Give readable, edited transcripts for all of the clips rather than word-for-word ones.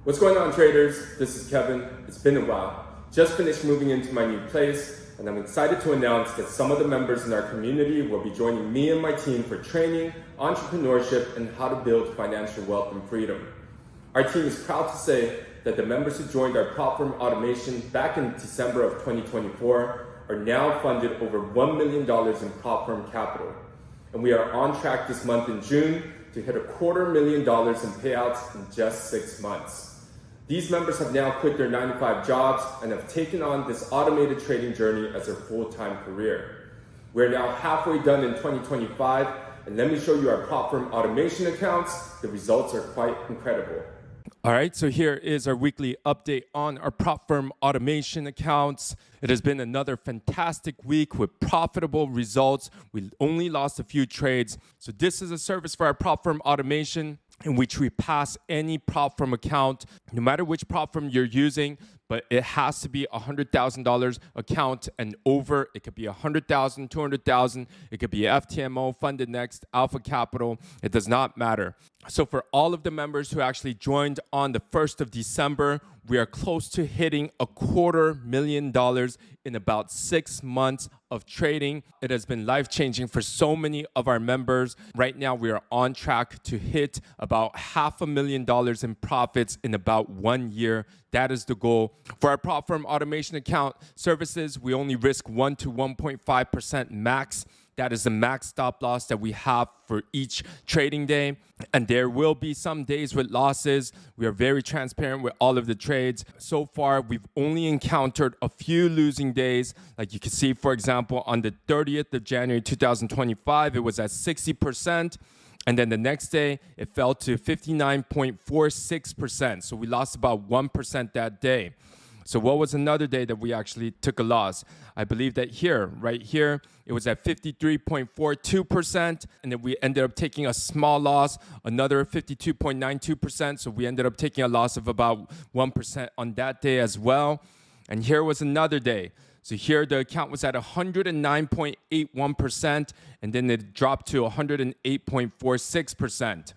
What's going on, traders? This is Kevin. It's been a while. Just finished moving into my new place, and I'm excited to announce that some of the members in our community will be joining me and my team for training, entrepreneurship, and how to build financial wealth and freedom. Our team is proud to say that the members who joined our prop firm automation back in December of 2024 are now funded over $1 million in prop firm capital. And we are on track this month in June to hit $250,000 in payouts in just 6 months. These members have now quit their 9-to-5 jobs and have taken on this automated trading journey as their full-time career. We're now halfway done in 2025, and let me show you our prop firm automation accounts. The results are quite incredible. All right, so here is our weekly update on our prop firm automation accounts. It has been another fantastic week with profitable results. We only lost a few trades. So this is a service for our prop firm automation in which we pass any prop firm account, no matter which prop firm you're using, but it has to be $100,000 account and over. It could be $100,000, $200,000. It could be FTMO, Funded Next, Alpha Capital. It does not matter. So for all of the members who actually joined on the 1st of December, we are close to hitting $250,000 in about 6 months of trading. It has been life-changing for so many of our members. Right now, we are on track to hit about $500,000 in profits in about 1 year. That is the goal. For our prop firm automation account services, we only risk 1 to 1.5% max. That is the max stop loss that we have for each trading day. And there will be some days with losses. We are very transparent with all of the trades. So far, we've only encountered a few losing days. Like you can see, for example, on the 30th of January 2025, it was at 60%. And then the next day, it fell to 59.46%. So we lost about 1% that day. So what was another day that we actually took a loss? I believe that right here, it was at 53.42%. And then we ended up taking a small loss, another 52.92%. So we ended up taking a loss of about 1% on that day as well. And here was another day. So here the account was at 109.81%, and then it dropped to 108.46%.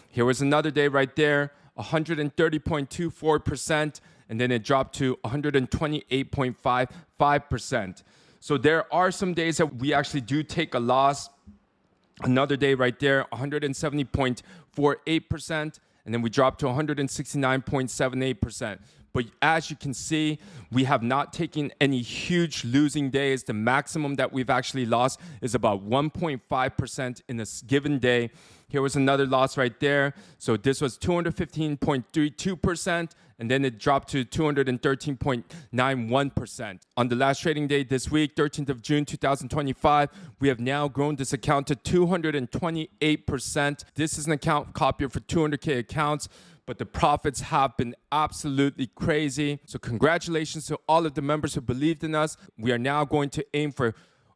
Here was another day right there, 130.24%, and then it dropped to 128.55%. So there are some days that we actually do take a loss. Another day right there, 170.48%, and then we dropped to 169.78%. But as you can see, we have not taken any huge losing days. The maximum that we've actually lost is about 1.5% in a given day. Here was another loss right there. So this was 215.32%, and then it dropped to 213.91%. On the last trading day this week, 13th of June 2025, we have now grown this account to 228%. This is an account copier for 200K accounts, but the profits have been absolutely crazy. So congratulations to all of the members who believed in us. We are now going to aim for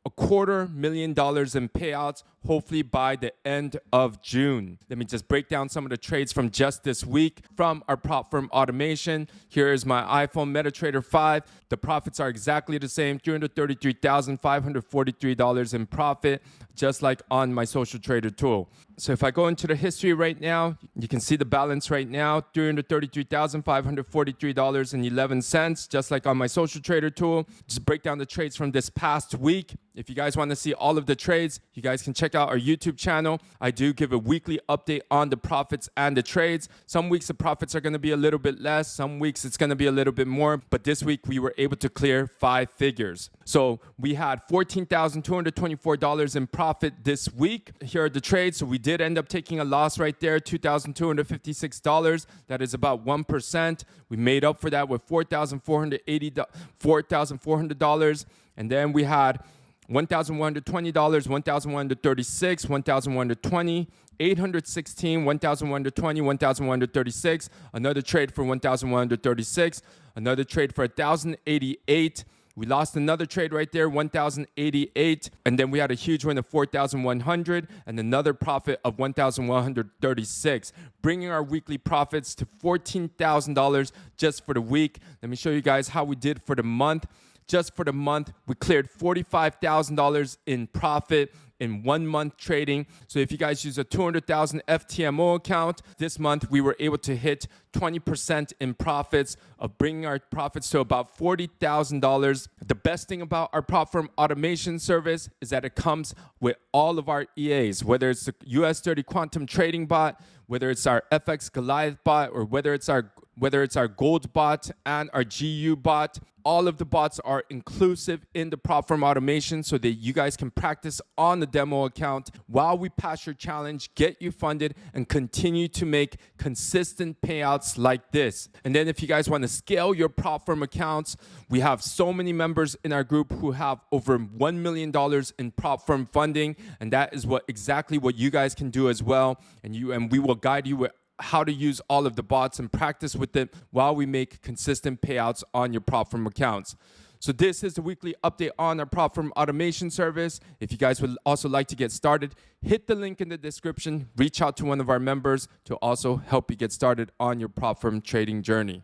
$250,000 in payouts, hopefully by the end of June. Let me just break down some of the trades from just this week from our prop firm automation. Here is my iPhone MetaTrader 5. The profits are exactly the same, $333,543 in profit, just like on my social trader tool. So if I go into the history right now, you can see the balance right now, $333,543.11, just like on my social trader tool. Just break down the trades from this past week. If you guys want to see all of the trades, you guys can check out our YouTube channel. I do give a weekly update on the profits and the trades. Some weeks the profits are going to be a little bit less. Some weeks it's going to be a little bit more. But this week we were able to clear 5 figures. So we had $14,224 in profit this week. Here are the trades. So we did end up taking a loss right there, $2,256. That is about 1%. We made up for that with $4,400. And then we had $1,120, $1,136, $1,120, $816, $1,120, $1,136. Another trade for $1,136. Another trade for $1,088. We lost another trade right there, $1,088. And then we had a huge win of $4,100 and another profit of $1,136, bringing our weekly profits to $14,000 just for the week. Let me show you guys how we did for the month. Just for the month, we cleared $45,000 in profit in 1 month trading. So if you guys use a 200,000 FTMO account, this month we were able to hit 20% in profits, of bringing our profits to about $40,000. The best thing about our prop firm automation service is that it comes with all of our EAs, whether it's the US30 Quantum trading bot, whether it's our FX Goliath bot, or whether it's our gold bot and our GU bot. All of the bots are inclusive in the prop firm automation so that you guys can practice on the demo account while we pass your challenge, get you funded, and continue to make consistent payouts like this. And then if you guys want to scale your prop firm accounts, we have so many members in our group who have over $1 million in prop firm funding, and that is exactly what you guys can do as well. And we will guide you with how to use all of the bots and practice with them while we make consistent payouts on your prop firm accounts. So this is the weekly update on our prop firm automation service. If you guys would also like to get started, hit the link in the description, reach out to one of our members to also help you get started on your prop firm trading journey.